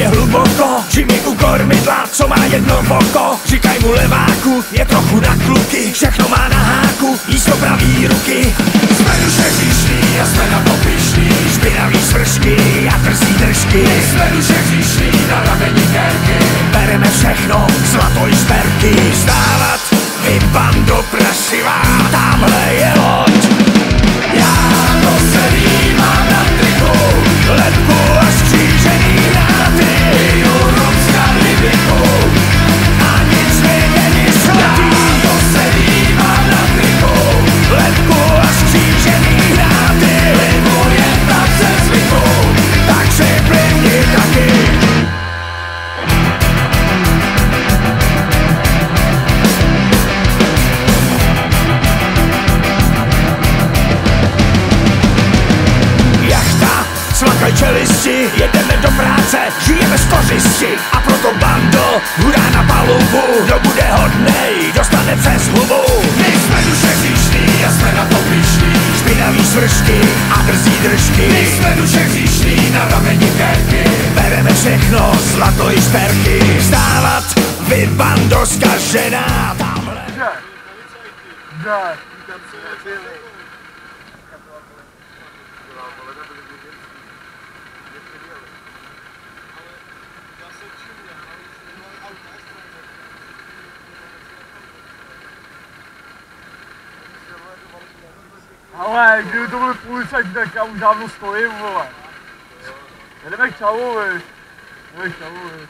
Hluboko, Jimmy u kormidla, co má jedno oko. Říkaj mu leváku, je trochu na kluky, všechno má na háku, jízdo pravý ruky. Jsme duše hříšný a jsme na to pyšný, špinavý svršky a drzí držky. Jsme duše hříšný na rameni kérky, bereme všechno, zlato i šperky. Vstávat, vy bando prašivá, tamhle je loď. Já to celý mám na triku, lepku a skřížený náty. A nic mi není svatý. Já to celý mám na triku, lepku a skřížený hráty. Libu jen tak ze zvyku, tak si plivni taky. Cvakaj čelisti, jedeme do práce, žijeme z kořisti. A proto bando, hurá na palubu, kdo bude hodnej, dostane přes hubu. My jsme duše hříšný a jsme na to pyšný, špinavý svršky a drzí držky. My jsme duše hříšný na rameni kérky, bereme všechno, zlato i šperky. Vstávat, vy bando zkažená, tamhle. Ale kdyby to byly půlce, tak já už dávno stojím, vole. Jedeme k čavu, viď. Jdeme k čavu, viď.